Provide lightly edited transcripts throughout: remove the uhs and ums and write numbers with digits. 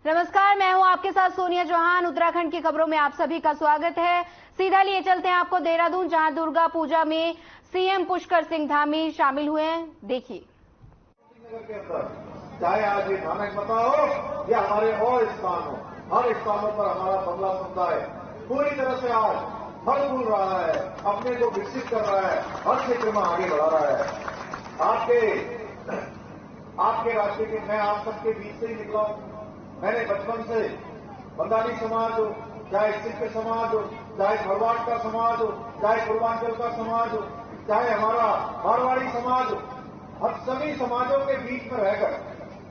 नमस्कार, मैं हूं आपके साथ सोनिया चौहान। उत्तराखंड की खबरों में आप सभी का स्वागत है। सीधा लिए चलते हैं आपको देहरादून, जहां दुर्गा पूजा में सीएम पुष्कर सिंह धामी शामिल हुए हैं। देखिए, चाहे आज ये धानक बता हो या हमारे और स्थान हो, हर स्थानों पर हमारा बंगला समुदाय पूरी तरह से आज फल फूल रहा है, अपने को विकसित कर रहा है, हर क्षेत्र में आगे बढ़ा रहा है। आपके राज्य के मैं आप सबके बीच से ही निकला हूं। मैंने बचपन से बंगाली समाज हो, चाहे सिख समाज हो, चाहे भरवाड़ का समाज हो, चाहे पूर्वांचल का समाज हो, चाहे हमारा मारवाड़ी समाज हो, हम सभी समाजों के बीच में रहकर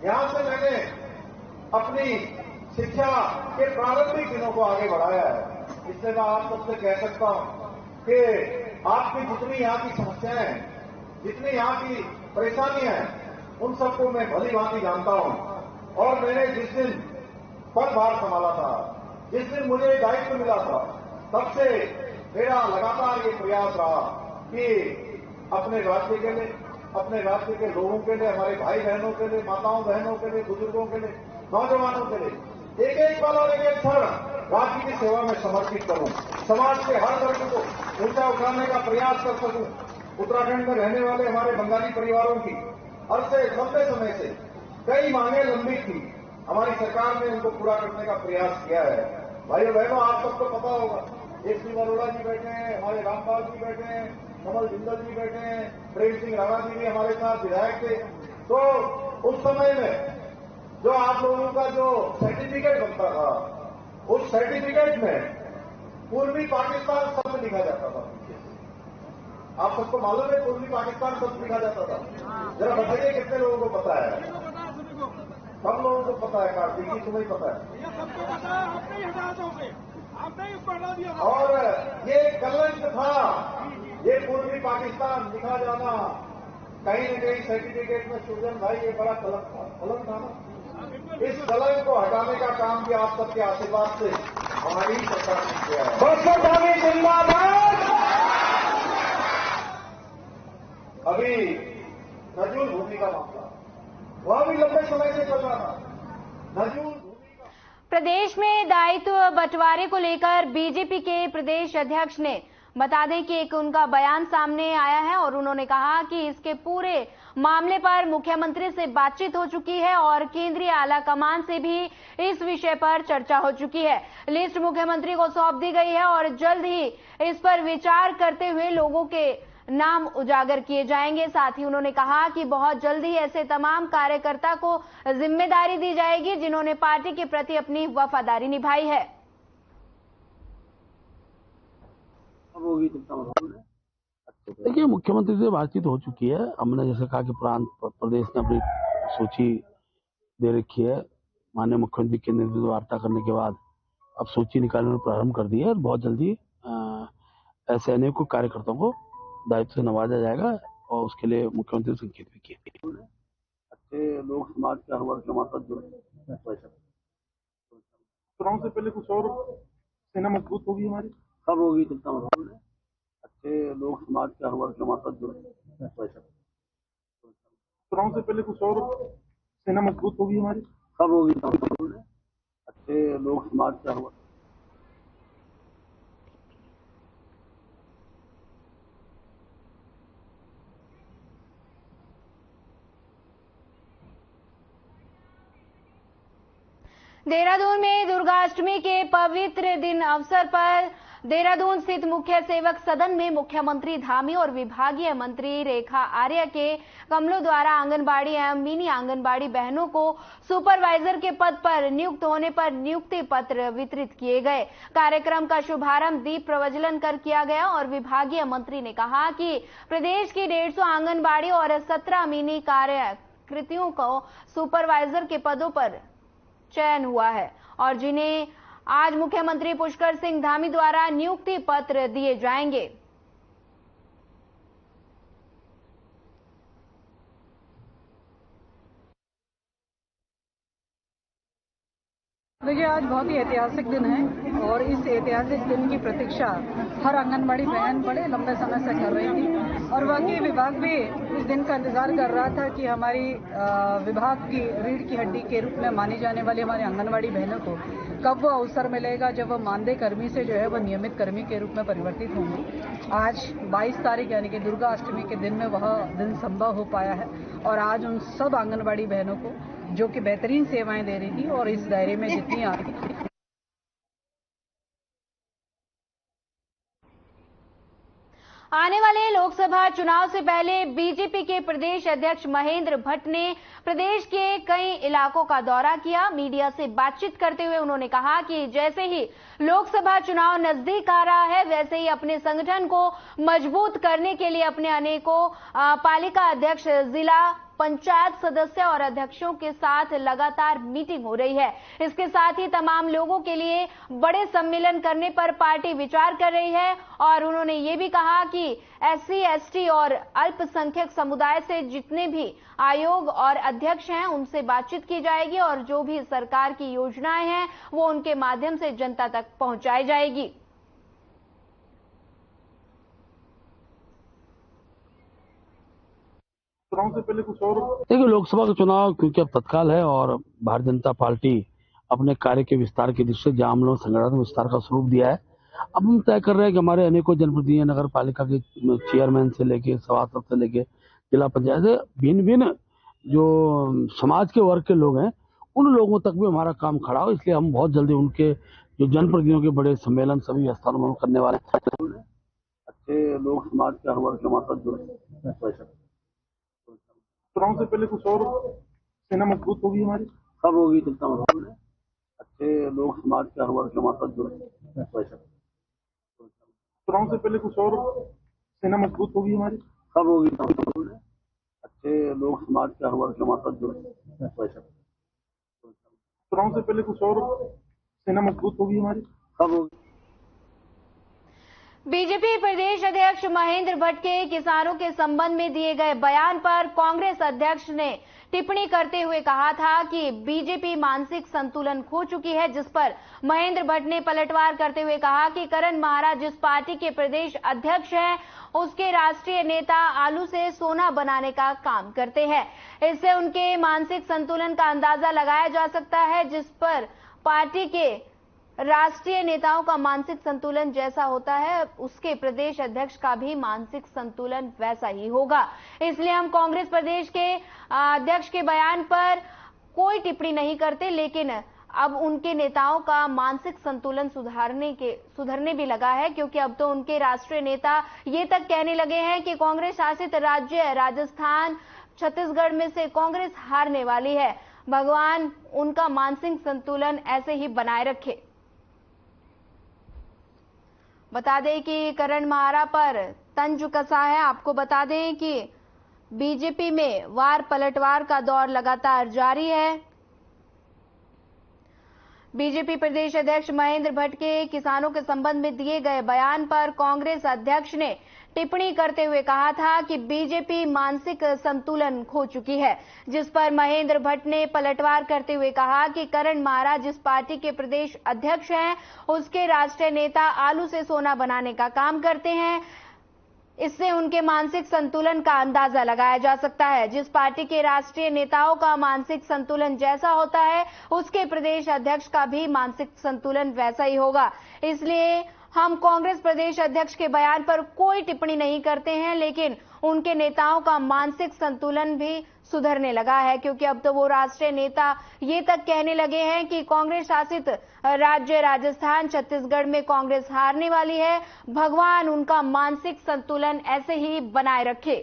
यहां से मैंने अपनी शिक्षा के प्रारंभिक दिनों को आगे बढ़ाया है। इसलिए मैं आप सबसे कह सकता हूं कि आपकी जितनी यहां की समस्याएं हैं, जितनी यहां की परेशानियां हैं, उन सबको मैं भली भांति जानता हूं। और मैंने जिस दिन पदभार संभाला था, जिस दिन मुझे दायित्व मिला था, तब से मेरा लगातार ये प्रयास रहा कि अपने राज्य के लिए, अपने राज्य के लोगों के लिए, हमारे भाई बहनों के लिए, माताओं बहनों के लिए, बुजुर्गों के लिए, नौजवानों के लिए एक एक पल और एक एक क्षण राज्य की सेवा में समर्पित करूं, समाज के हर वर्ग को ऊंचा उठाने का प्रयास कर सकूं। उत्तराखंड में रहने वाले हमारे बंगाली परिवारों की अरसे लंबे समय से कई मांगे लंबित थी, हमारी सरकार ने उनको पूरा करने का प्रयास किया है। भाइयों बहनों, आप सबको पता होगा, एसपी अरोड़ा जी बैठे हैं, हमारे रामपाल जी बैठे हैं, कमल जिंदल जी बैठे हैं, प्रेम सिंह राणा जी भी हमारे साथ विधायक थे। तो उस समय में जो आप लोगों का जो सर्टिफिकेट बनता था, उस सर्टिफिकेट में पूर्वी पाकिस्तान शब्द लिखा जाता था। आप सबको मालूम है पूर्वी पाकिस्तान शब्द लिखा जाता था? जरा बताइए कितने लोगों को पता है? सब लोगों को पता है। कार्तिक जी, तुम्हें पता है? और ये कलंक था, ये पूर्वी पाकिस्तान लिखा जाना कहीं न कहीं सर्टिफिकेट में। सुजन भाई, ये बड़ा कलंक था ना। इस कलंक को हटाने का काम भी आप सबके आशीर्वाद से हमारी सरकार ने किया है। बस जिंदाबाद। अभी नजूल भूमि का मामला, वह भी लंबे समय से चल रहा था। नजूल भूमि का प्रदेश में दायित्व बंटवारे को लेकर बीजेपी के प्रदेश अध्यक्ष ने बता दें कि एक उनका बयान सामने आया है और उन्होंने कहा कि इसके पूरे मामले पर मुख्यमंत्री से बातचीत हो चुकी है और केंद्रीय आला कमान से भी इस विषय पर चर्चा हो चुकी है। लिस्ट मुख्यमंत्री को सौंप दी गई है और जल्द ही इस पर विचार करते हुए लोगों के नाम उजागर किए जाएंगे। साथ ही उन्होंने कहा कि बहुत जल्द ही ऐसे तमाम कार्यकर्ता को जिम्मेदारी दी जाएगी जिन्होंने पार्टी के प्रति अपनी वफादारी निभाई है। देखिए, मुख्यमंत्री से बातचीत हो चुकी है। हमने जैसे कहा कि प्रांत प्रदेश ने अपनी सूची दे रखी है। माननीय मुख्यमंत्री के नेतृत्व वार्ता करने के बाद अब सूची निकालने में प्रारंभ कर दिया है और बहुत जल्दी ऐसे अनेकों कार्यकर्ताओं को दायित्व से नवाजा जाएगा और उसके लिए मुख्यमंत्री संकेत भी किए। अच्छे लोग समाज के हर वर्ग के हमारे साथ जुड़े। चुनाव से पहले कुछ और सेना मजबूत होगी हमारी, कब होगी चिंता मत करो। अच्छे लोग समाज के हर वर्ग के हमारे साथ जुड़े। चुनाव से पहले कुछ और सेना मजबूत होगी हमारी, कब होगी चिंता मत करो। अच्छे लोग समाज के हर वर्ग देहरादून में दुर्गाष्टमी के पवित्र दिन अवसर पर देहरादून स्थित मुख्य सेवक सदन में मुख्यमंत्री धामी और विभागीय मंत्री रेखा आर्य के कमलों द्वारा आंगनबाड़ी एवं मिनी आंगनबाड़ी बहनों को सुपरवाइजर के पद पर नियुक्त होने पर नियुक्ति पत्र वितरित किए गए। कार्यक्रम का शुभारंभ दीप प्रज्वलन कर किया गया और विभागीय मंत्री ने कहा कि प्रदेश की 150 आंगनबाड़ी और 17 मिनी कार्यकृतियों को सुपरवाइजर के पदों पर चयन हुआ है और जिन्हें आज मुख्यमंत्री पुष्कर सिंह धामी द्वारा नियुक्ति पत्र दिए जाएंगे। देखिए, आज बहुत ही ऐतिहासिक दिन है और इस ऐतिहासिक दिन की प्रतीक्षा हर आंगनबाड़ी बहन बड़े लंबे समय से कर रही थी और वाकई विभाग भी इस दिन का इंतजार कर रहा था कि हमारी विभाग की रीढ़ की हड्डी के रूप में मानी जाने वाली हमारी आंगनबाड़ी बहनों को कब वो अवसर मिलेगा जब वह मानदेय कर्मी से जो है वह नियमित कर्मी के रूप में परिवर्तित होंगी। आज 22 तारीख यानी कि दुर्गा अष्टमी के दिन में वह दिन संभव हो पाया है और आज उन सब आंगनबाड़ी बहनों को जो कि बेहतरीन सेवाएं दे रही थी और इस दायरे में जितनी आ रही थी। आने वाले लोकसभा चुनाव से पहले बीजेपी के प्रदेश अध्यक्ष महेंद्र भट्ट ने प्रदेश के कई इलाकों का दौरा किया। मीडिया से बातचीत करते हुए उन्होंने कहा कि जैसे ही लोकसभा चुनाव नजदीक आ रहा है वैसे ही अपने संगठन को मजबूत करने के लिए अपने अनेकों पालिका अध्यक्ष, जिला पंचायत सदस्य और अध्यक्षों के साथ लगातार मीटिंग हो रही है। इसके साथ ही तमाम लोगों के लिए बड़े सम्मेलन करने पर पार्टी विचार कर रही है और उन्होंने ये भी कहा कि एससी, एसटी और अल्पसंख्यक समुदाय से जितने भी आयोग और अध्यक्ष हैं उनसे बातचीत की जाएगी और जो भी सरकार की योजनाएं हैं वो उनके माध्यम से जनता तक पहुंचाई जाएगी। चुनाव से पहले कुछ और देखिए, लोकसभा का चुनाव क्योंकि अब तत्काल है और भारतीय जनता पार्टी अपने कार्य के विस्तार की दृष्टि से जहां हम लोग संगठन विस्तार का स्वरूप दिया है, अब हम तय कर रहे हैं कि हमारे अनेकों जनप्रतिनिधि, नगर पालिका के चेयरमैन से लेके सभासद से लेके जिला पंचायत से भिन्न भिन्न जो समाज के वर्ग के लोग हैं उन लोगों तक भी हमारा काम खड़ा हो, इसलिए हम बहुत जल्दी उनके जो जनप्रतिनिधियों के बड़े सम्मेलन सभी स्थानों में करने वाले हैं। अच्छे लोग समाज के हर वर्ग के हमारे साथ जुड़े। चुनाव से पहले कुछ और सेना मजबूत होगी हमारी, सब होगी, चिंता मत करो। अच्छे लोग समाज के हर वर्ग के हमारे साथ जुड़े। चुनाव से पहले कुछ और सेना मजबूत होगी हमारी, सब होगी। अच्छे लोग समाज के हर वर्ग के हमारे साथ जुड़े। चुनाव से पहले कुछ और सेना मजबूत होगी हमारी, सब होगी। बीजेपी प्रदेश अध्यक्ष महेंद्र भट्ट के किसानों के संबंध में दिए गए बयान पर कांग्रेस अध्यक्ष ने टिप्पणी करते हुए कहा था कि बीजेपी मानसिक संतुलन खो चुकी है, जिस पर महेंद्र भट्ट ने पलटवार करते हुए कहा कि करण महाराज जिस पार्टी के प्रदेश अध्यक्ष हैं उसके राष्ट्रीय नेता आलू से सोना बनाने का काम करते हैं। इससे उनके मानसिक संतुलन का अंदाजा लगाया जा सकता है, जिस पर पार्टी के राष्ट्रीय नेताओं का मानसिक संतुलन जैसा होता है उसके प्रदेश अध्यक्ष का भी मानसिक संतुलन वैसा ही होगा। इसलिए हम कांग्रेस प्रदेश के अध्यक्ष के बयान पर कोई टिप्पणी नहीं करते, लेकिन अब उनके नेताओं का मानसिक संतुलन सुधरने भी लगा है, क्योंकि अब तो उनके राष्ट्रीय नेता ये तक कहने लगे हैं कि कांग्रेस शासित राज्य राजस्थान, छत्तीसगढ़ में से कांग्रेस हारने वाली है। भगवान उनका मानसिक संतुलन ऐसे ही बनाए रखे। बता दें कि करण महारा पर तंज कसा है। आपको बता दें कि बीजेपी में वार पलटवार का दौर लगातार जारी है। बीजेपी प्रदेश अध्यक्ष महेंद्र भट्ट के किसानों के संबंध में दिए गए बयान पर कांग्रेस अध्यक्ष ने टिप्पणी करते हुए कहा था कि बीजेपी मानसिक संतुलन खो चुकी है, जिस पर महेंद्र भट्ट ने पलटवार करते हुए कहा कि करण महाराज जिस पार्टी के प्रदेश अध्यक्ष हैं उसके राष्ट्रीय नेता आलू से सोना बनाने का काम करते हैं। इससे उनके मानसिक संतुलन का अंदाजा लगाया जा सकता है। जिस पार्टी के राष्ट्रीय नेताओं का मानसिक संतुलन जैसा होता है उसके प्रदेश अध्यक्ष का भी मानसिक संतुलन वैसा ही होगा। इसलिए हम कांग्रेस प्रदेश अध्यक्ष के बयान पर कोई टिप्पणी नहीं करते हैं, लेकिन उनके नेताओं का मानसिक संतुलन भी सुधरने लगा है, क्योंकि अब तो वो राष्ट्रीय नेता ये तक कहने लगे हैं कि कांग्रेस शासित राज्य राजस्थान, छत्तीसगढ़ में कांग्रेस हारने वाली है। भगवान उनका मानसिक संतुलन ऐसे ही बनाए रखे।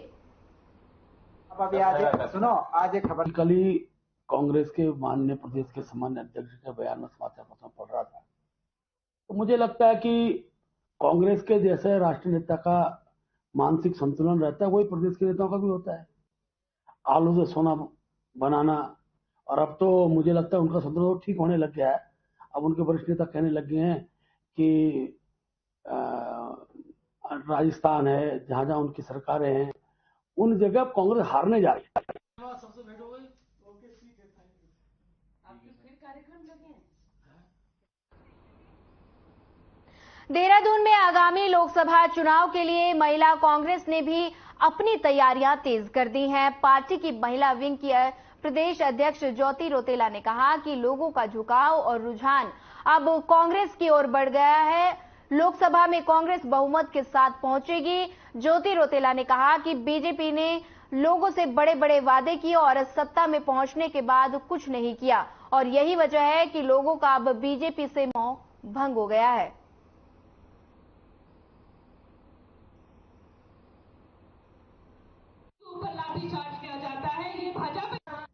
अभी आज सुनो, आज एक खबर कल ही कांग्रेस के माननीय प्रदेश के सामान्य अध्यक्ष के बयान में समाचार पत्र पढ़ रहा था, तो मुझे लगता है कि कांग्रेस के जैसे राष्ट्रीय नेता का मानसिक संतुलन रहता है वही प्रदेश के नेताओं का भी होता है। आलू से सोना बनाना, और अब तो मुझे लगता है उनका संतुलन ठीक होने लग गया है। अब उनके वरिष्ठ नेता कहने लग गए हैं कि राजस्थान है, जहां जहां उनकी सरकारें हैं उन जगह कांग्रेस हारने जा रही है। सबसे भेंट हो गई, ओके ठीक है, थैंक यू। आपके फिर कार्यक्रम लगे हैं? देहरादून में आगामी लोकसभा चुनाव के लिए महिला कांग्रेस ने भी अपनी तैयारियां तेज कर दी हैं। पार्टी की महिला विंग की प्रदेश अध्यक्ष ज्योति रौतेला ने कहा कि लोगों का झुकाव और रुझान अब कांग्रेस की ओर बढ़ गया है। लोकसभा में कांग्रेस बहुमत के साथ पहुंचेगी। ज्योति रौतेला ने कहा कि बीजेपी ने लोगों से बड़े बड़े वादे किए और सत्ता में पहुंचने के बाद कुछ नहीं किया और यही वजह है कि लोगों का अब बीजेपी से मोह भंग हो गया है।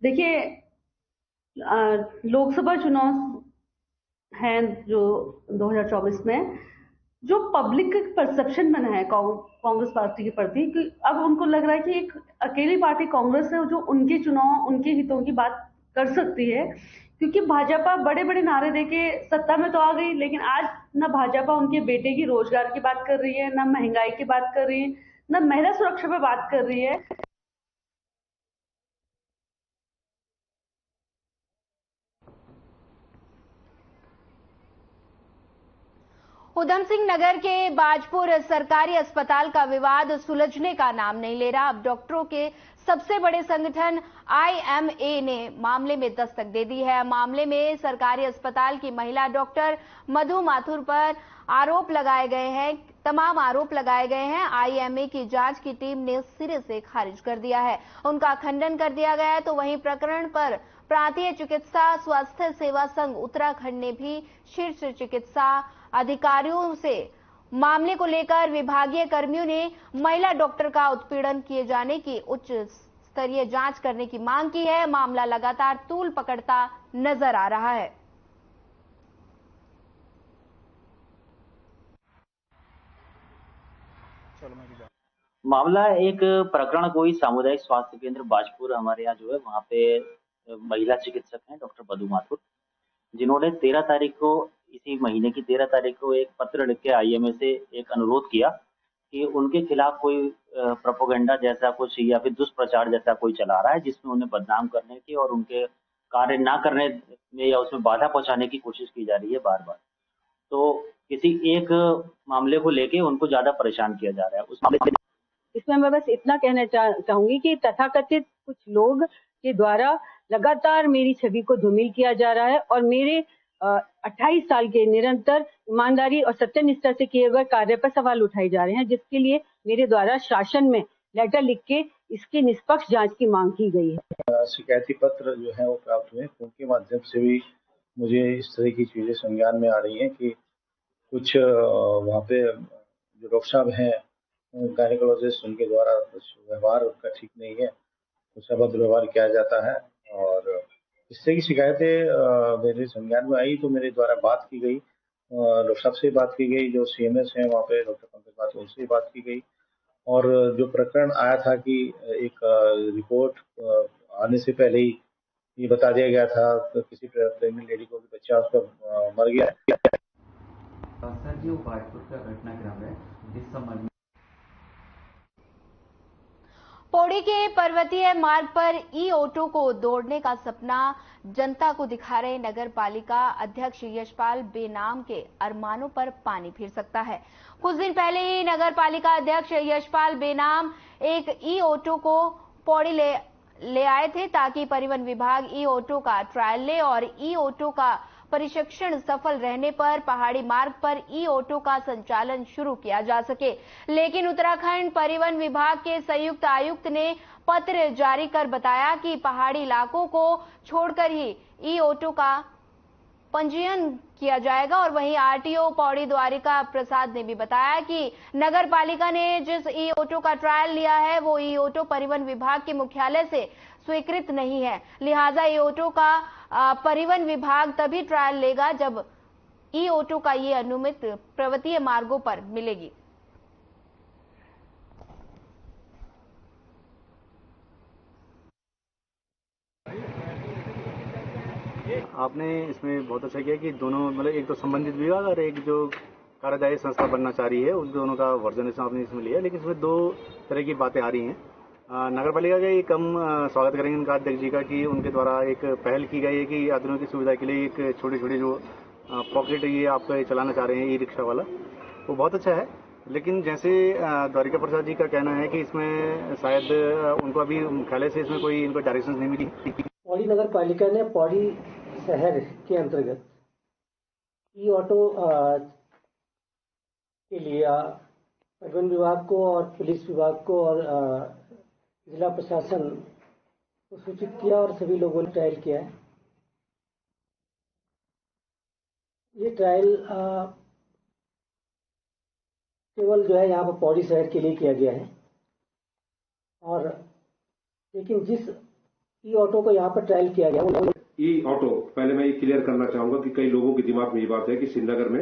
देखिए, लोकसभा चुनाव हैं जो 2024 में, जो पब्लिक परसेप्शन बना है कांग्रेस पार्टी के प्रति कि अब उनको लग रहा है कि एक अकेली पार्टी कांग्रेस है जो उनके चुनाव, उनके हितों की बात कर सकती है। क्योंकि भाजपा बड़े बड़े नारे देके सत्ता में तो आ गई, लेकिन आज न भाजपा उनके बेटे की रोजगार की बात कर रही है, न महंगाई की बात कर रही है, न महिला सुरक्षा पे बात कर रही है। उधम सिंह नगर के बाजपुर सरकारी अस्पताल का विवाद सुलझने का नाम नहीं ले रहा। अब डॉक्टरों के सबसे बड़े संगठन IMA ने मामले में दस्तक दे दी है। मामले में सरकारी अस्पताल की महिला डॉक्टर मधु माथुर पर आरोप लगाए गए हैं। तमाम आरोप लगाए गए हैं। IMA की जांच की टीम ने सिरे से खारिज कर दिया है, उनका खंडन कर दिया गया है। तो वहीं प्रकरण पर प्रांतीय चिकित्सा स्वास्थ्य सेवा संघ उत्तराखंड ने भी शीर्ष चिकित्सा अधिकारियों से मामले को लेकर विभागीय कर्मियों ने महिला डॉक्टर का उत्पीड़न किए जाने की उच्च स्तरीय जांच करने की मांग की है। मामला लगातार तूल पकड़ता नजर आ रहा है। मामला एक प्रकरण कोई सामुदायिक स्वास्थ्य केंद्र बाजपुर हमारे यहाँ जो है वहाँ पे महिला चिकित्सक हैं डॉक्टर मधु माथुर, जिन्होंने 13 तारीख को, इसी महीने की 13 तारीख को एक पत्र लिख के IMA से एक अनुरोध किया कि उनके खिलाफ कोई प्रोपेगेंडा जैसा कुछ या फिर दुष्प्रचार जैसा कोई चला रहा है, जिसमें उन्हें बदनाम करने की और उनके कार्य ना करने में या उसमें बाधा पहुंचाने की कोशिश की जा रही है बार बार। तो किसी एक मामले को लेके उनको ज्यादा परेशान किया जा रहा है। उस मामले इसमें मैं बस इतना कहना चाहूंगी कि तथाकथित कुछ लोग के द्वारा लगातार मेरी छवि को धूमिल किया जा रहा है और मेरे 28 साल के निरंतर ईमानदारी और सत्यनिष्ठा से किए गए कार्य पर सवाल उठाए जा रहे हैं, जिसके लिए मेरे द्वारा शासन में लेटर लिख के इसकी निष्पक्ष जांच की मांग की गई है। शिकायती पत्र जो है वो प्राप्त हुए, उनके माध्यम से भी मुझे इस तरह की चीजें संज्ञान में आ रही हैं कि कुछ वहाँ पे जो डॉक्टर साहब हैं गायनेकोलॉजिस्ट, उनके द्वारा कुछ व्यवहार उनका ठीक नहीं है, कुछ अभद्र व्यवहार किया जाता है और इस तरह की शिकायतें मेरे संज्ञान में आई। तो मेरे द्वारा बात की गई, डॉक्टर साहब से बात की गई, जो CMS हैं वहाँ पे डॉक्टर पंकज माथुर, उनसे बात की गई और जो प्रकरण आया था कि एक रिपोर्ट आने से पहले ही ये बता दिया गया था कि किसी प्रेग्नेंट लेडी को भी बच्चा उसका मर गया। सर जी, वो बाजपुर का घटनाक्रम है जिस संबंध में पौड़ी के पर्वतीय मार्ग पर ऑटो को दौड़ने का सपना जनता को दिखा रहे नगर पालिका अध्यक्ष यशपाल बेनाम के अरमानों पर पानी फिर सकता है। कुछ दिन पहले ही नगर पालिका अध्यक्ष यशपाल बेनाम एक ऑटो को पौड़ी ले आए थे ताकि परिवहन विभाग ऑटो का ट्रायल ले और ऑटो का प्रशिक्षण सफल रहने पर पहाड़ी मार्ग पर ऑटो का संचालन शुरू किया जा सके। लेकिन उत्तराखंड परिवहन विभाग के संयुक्त आयुक्त ने पत्र जारी कर बताया कि पहाड़ी इलाकों को छोड़कर ही ऑटो का पंजीयन किया जाएगा। और वहीं RTO पौड़ी द्वारिका प्रसाद ने भी बताया कि नगर पालिका ने जिस ऑटो का ट्रायल लिया है वो ऑटो परिवहन विभाग के मुख्यालय से स्वीकृत नहीं है, लिहाजा ऑटो का परिवहन विभाग तभी ट्रायल लेगा जब ऑटो का ये अनुमति पर्वतीय मार्गों पर मिलेगी। आपने इसमें बहुत अच्छा किया कि दोनों, मतलब एक तो संबंधित विभाग और एक जो कार्यदायी संस्था बनना चाह रही है, उस दोनों का वर्जन आपने इसमें लिया। लेकिन इसमें दो तरह की बातें आ रही हैं। नगर पालिका का एक हम स्वागत करेंगे उनका अध्यक्ष जी का कि उनके द्वारा एक पहल की गई है कि यात्रियों की सुविधा के लिए एक छोटे छोटे जो पॉकेट ये आप चलाना चाह रहे हैं ई-रिक्शा वाला, वो बहुत अच्छा है। लेकिन जैसे द्वारिका प्रसाद जी का कहना है कि इसमें शायद उनको अभी मुख्यालय से इसमें कोई इनको डायरेक्शन नहीं मिली। पौड़ी नगर पालिका ने पौड़ी शहर के अंतर्गत ई ऑटो के लिए परिवहन विभाग को और पुलिस विभाग को और जिला प्रशासन को सूचित किया और सभी लोगों ने ट्रायल किया है। ये ट्रायल केवल जो है यहाँ पर पौड़ी शहर के लिए किया गया है, और लेकिन जिस ई ऑटो को यहाँ पर ट्रायल किया गया, ई ऑटो, पहले मैं ये क्लियर करना चाहूंगा कि कई लोगों के दिमाग में ये बात है कि श्रीनगर में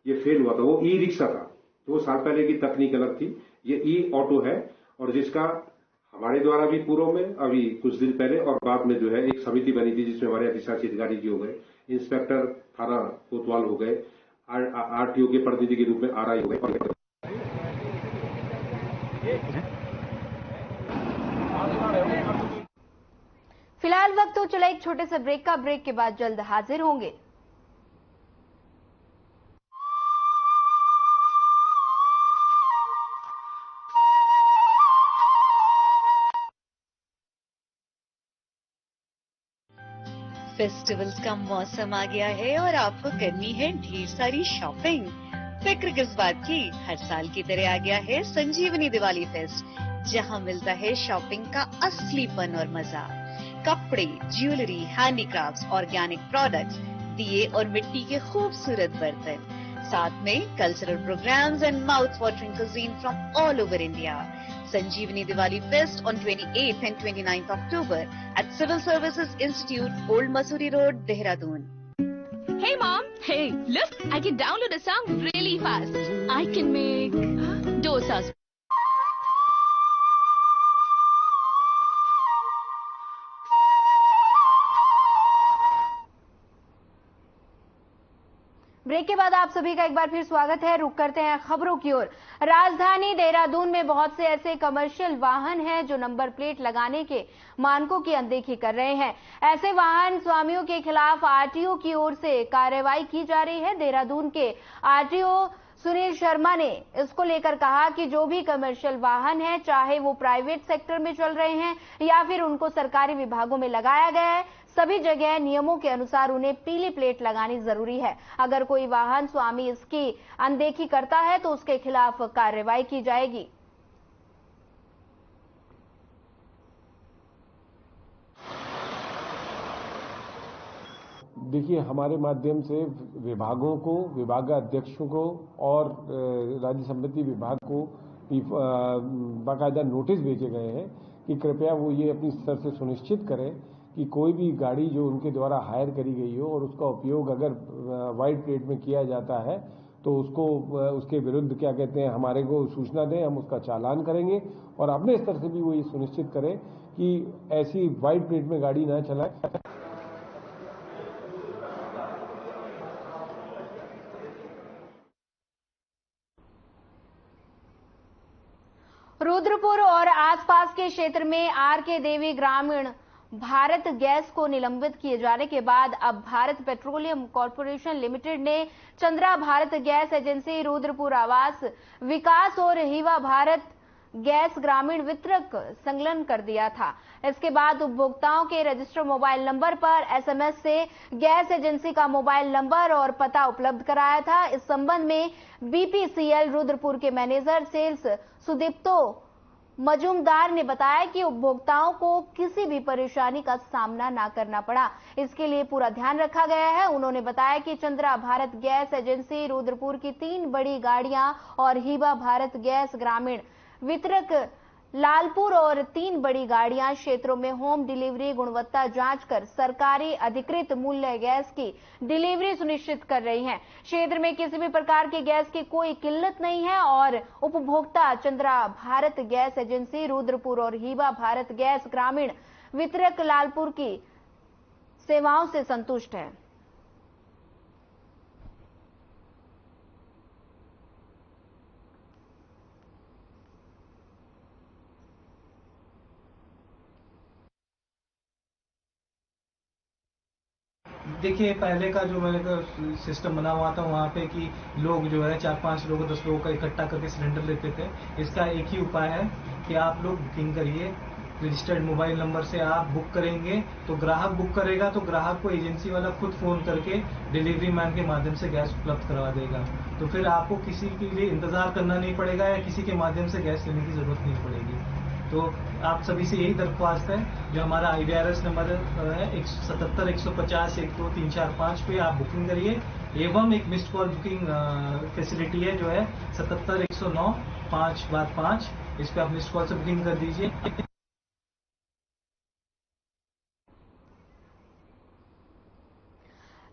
ये फेल हुआ था। वो ई रिक्शा था, 2 साल पहले की तकनीक अलग थी। ये ई ऑटो है, और जिसका हमारे द्वारा भी पूर्व में अभी कुछ दिन पहले और बाद में जो है एक समिति बनी थी, जिसमें हमारे अधिशासी अधिकारी जी हो गए, इंस्पेक्टर थाना कोतवाल हो गए, आरटीओ के प्रतिनिधि के रूप में आरआई हो गए। फिलहाल वक्त हो चला एक छोटे से ब्रेक का। ब्रेक के बाद जल्द हाजिर होंगे। फेस्टिवल्स का मौसम आ गया है और आपको करनी है ढेर सारी शॉपिंग। फिक्र किस बात की, हर साल की तरह आ गया है संजीवनी दिवाली फेस्ट, जहां मिलता है शॉपिंग का असली फन और मजा। कपड़े, ज्वेलरी, हैंडीक्राफ्ट्स, ऑर्गेनिक प्रोडक्ट्स, दिए और मिट्टी के खूबसूरत बर्तन, साथ में cultural programmes and mouth watering cuisine from all over India. Sanjeevani Diwali Fest on 28th and 29th October at Civil Services Institute, Old Masuri Road, Dehradun. Hey mom, hey, look, I can download a song really fast. I can make dosas. Break के बाद आप सभी का एक बार फिर स्वागत है। रुक करते हैं खबरों की ओर। राजधानी देहरादून में बहुत से ऐसे कमर्शियल वाहन हैं जो नंबर प्लेट लगाने के मानकों की अनदेखी कर रहे हैं। ऐसे वाहन स्वामियों के खिलाफ आरटीओ की ओर से कार्रवाई की जा रही है। देहरादून के आरटीओ सुनील शर्मा ने इसको लेकर कहा कि जो भी कमर्शियल वाहन है, चाहे वो प्राइवेट सेक्टर में चल रहे हैं या फिर उनको सरकारी विभागों में लगाया गया है, सभी जगह नियमों के अनुसार उन्हें पीली प्लेट लगानी जरूरी है। अगर कोई वाहन स्वामी इसकी अनदेखी करता है तो उसके खिलाफ कार्रवाई की जाएगी। देखिए, हमारे माध्यम से विभागों को, विभागाध्यक्षों को और राज्य संपत्ति विभाग को बाकायदा नोटिस भेजे गए हैं कि कृपया वो ये अपनी स्तर से सुनिश्चित करें कि कोई भी गाड़ी जो उनके द्वारा हायर करी गई हो और उसका उपयोग अगर वाइट प्लेट में किया जाता है तो उसको उसके विरुद्ध क्या कहते हैं, हमारे को सूचना दें, हम उसका चालान करेंगे। और अपने स्तर से भी वो ये सुनिश्चित करें कि ऐसी वाइट प्लेट में गाड़ी ना चलाएं। रुद्रपुर और आसपास के क्षेत्र में आरके देवी ग्रामीण भारत गैस को निलंबित किए जाने के बाद अब भारत पेट्रोलियम कॉर्पोरेशन लिमिटेड ने चंद्रा भारत गैस एजेंसी, रुद्रपुर आवास विकास और हीवा भारत गैस ग्रामीण वितरक संलग्न कर दिया था। इसके बाद उपभोक्ताओं के रजिस्टर्ड मोबाइल नंबर पर एसएमएस से गैस एजेंसी का मोबाइल नंबर और पता उपलब्ध कराया था। इस संबंध में बीपीसीएल रुद्रपुर के मैनेजर सेल्स सुदीप्तो मजूमदार ने बताया कि उपभोक्ताओं को किसी भी परेशानी का सामना ना करना पड़ा, इसके लिए पूरा ध्यान रखा गया है। उन्होंने बताया कि चंद्रा भारत गैस एजेंसी रुद्रपुर की 3 बड़ी गाड़ियां और हीवा भारत गैस ग्रामीण वितरक लालपुर और 3 बड़ी गाड़ियां क्षेत्रों में होम डिलीवरी गुणवत्ता जांच कर सरकारी अधिकृत मूल्य गैस की डिलीवरी सुनिश्चित कर रही हैं। क्षेत्र में किसी भी प्रकार की गैस की कोई किल्लत नहीं है और उपभोक्ता चंद्रा भारत गैस एजेंसी रुद्रपुर और हीवा भारत गैस ग्रामीण वितरक लालपुर की सेवाओं से संतुष्ट है। देखिए पहले का जो मेरे का सिस्टम बना हुआ था वहाँ पे कि लोग जो है 4-5 लोगों 10 लोगों का इकट्ठा करके सिलेंडर लेते थे। इसका एक ही उपाय है कि आप लोग बुकिंग करिए। रजिस्टर्ड मोबाइल नंबर से आप बुक करेंगे तो ग्राहक बुक करेगा तो ग्राहक को एजेंसी वाला खुद फोन करके डिलीवरी मैन के माध्यम से गैस उपलब्ध करवा देगा। तो फिर आपको किसी के लिए इंतजार करना नहीं पड़ेगा या किसी के माध्यम से गैस लेने की जरूरत नहीं पड़ेगी। तो आप सभी से यही दरख्वास्त है, जो हमारा IVRS नंबर है 77 150 12 345 पे आप बुकिंग करिए। एवं एक मिस्ड कॉल बुकिंग फैसिलिटी है जो है 77 109 5/5, इस पे आप मिस्ड कॉल से बुकिंग कर दीजिए।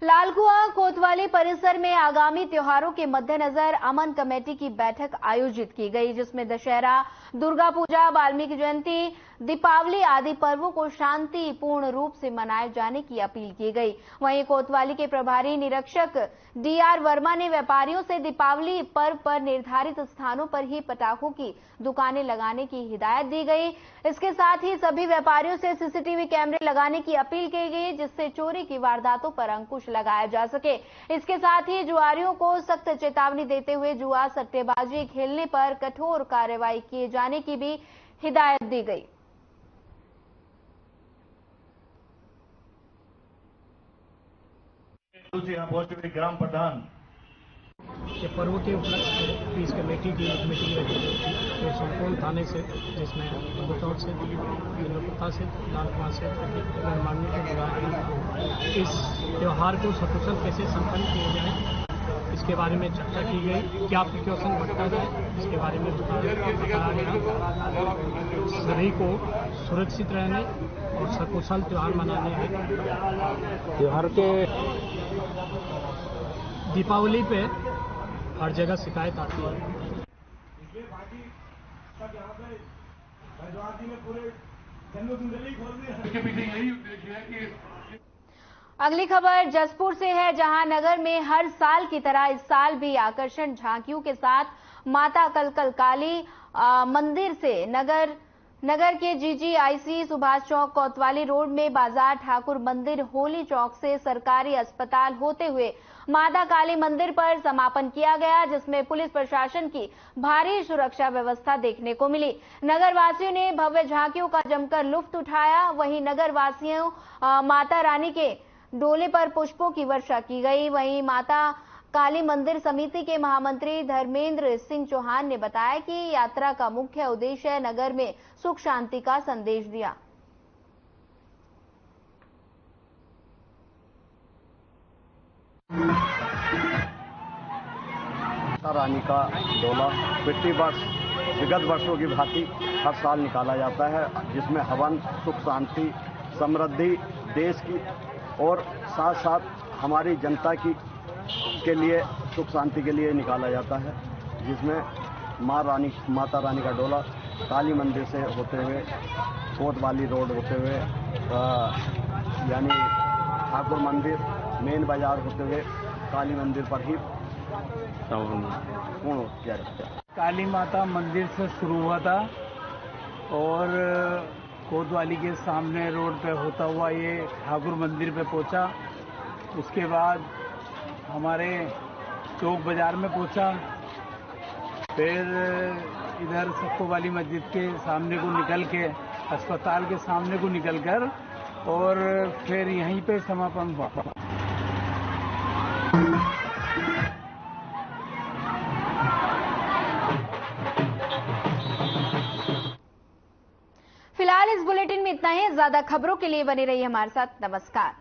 लालकुआं कोतवाली परिसर में आगामी त्योहारों के मद्देनजर अमन कमेटी की बैठक आयोजित की गई, जिसमें दशहरा, दुर्गा पूजा, वाल्मीकि जयंती, दीपावली आदि पर्वों को शांतिपूर्ण रूप से मनाए जाने की अपील की गई। वहीं कोतवाली के प्रभारी निरीक्षक DR वर्मा ने व्यापारियों से दीपावली पर्व पर निर्धारित स्थानों पर ही पटाखों की दुकानें लगाने की हिदायत दी गई। इसके साथ ही सभी व्यापारियों से CCTV कैमरे लगाने की अपील की गई, जिससे चोरी की वारदातों पर अंकुश लगाया जा सके। इसके साथ ही जुआरियों को सख्त चेतावनी देते हुए जुआ सट्टेबाजी खेलने पर कठोर कार्रवाई किए जाने की भी हिदायत दी गई। यहाँ पहुंचे हुए ग्राम प्रधान के पर्व के उपलक्ष्य में पीस कमेटी की मीटिंग रखी गई थी, जो संपूर्ण थाने से, जिसमें बतौर से, इंद्रप्रथा से, लालकुआं से, माननीय के द्वारा इस त्यौहार को सकुशल कैसे संपन्न किया जाए, इसके बारे में चर्चा की गई। क्या प्रिकॉशन बरता जाए, इसके बारे में बताया गया। सभी को सुरक्षित रहने और सकुशल त्यौहार मनाने हैं। त्यौहार के दीपावली पे हर जगह शिकायत आती है। अगली खबर जसपुर से है, जहां नगर में हर साल की तरह इस साल भी आकर्षण झांकियों के साथ माता कलकल काली मंदिर से नगर के GGIC सुभाष चौक कोतवाली रोड में बाजार ठाकुर मंदिर होली चौक से सरकारी अस्पताल होते हुए माता काली मंदिर पर समापन किया गया, जिसमें पुलिस प्रशासन की भारी सुरक्षा व्यवस्था देखने को मिली। नगर वासियों ने भव्य झांकियों का जमकर लुत्फ उठाया। वहीं नगर वासियों माता रानी के डोले पर पुष्पों की वर्षा की गई। वहीं माता काली मंदिर समिति के महामंत्री धर्मेंद्र सिंह चौहान ने बताया कि यात्रा का मुख्य उद्देश्य नगर में सुख शांति का संदेश दिया। माता रानी का डोला विगत वर्षों की भांति हर साल निकाला जाता है, जिसमें हवन, सुख शांति, समृद्धि देश की और साथ साथ हमारी जनता की के लिए सुख शांति के लिए निकाला जाता है, जिसमें माता रानी का डोला काली मंदिर से होते हुए कोतवाली रोड होते हुए यानी ठाकुर मंदिर मेन बाजार होते हुए काली मंदिर पर ही पूर्ण किया जाता है। काली माता मंदिर से शुरू हुआ था और कोतवाली के सामने रोड पे होता हुआ ये ठाकुर मंदिर पे पहुंचा। उसके बाद हमारे चौक बाजार में पहुंचा, फिर इधर सक्को वाली मस्जिद के सामने को निकल के अस्पताल के सामने को निकलकर और फिर यहीं पे समापन हुआ। फिलहाल इस बुलेटिन में इतना ही। ज्यादा खबरों के लिए बने रहिए हमारे साथ। नमस्कार।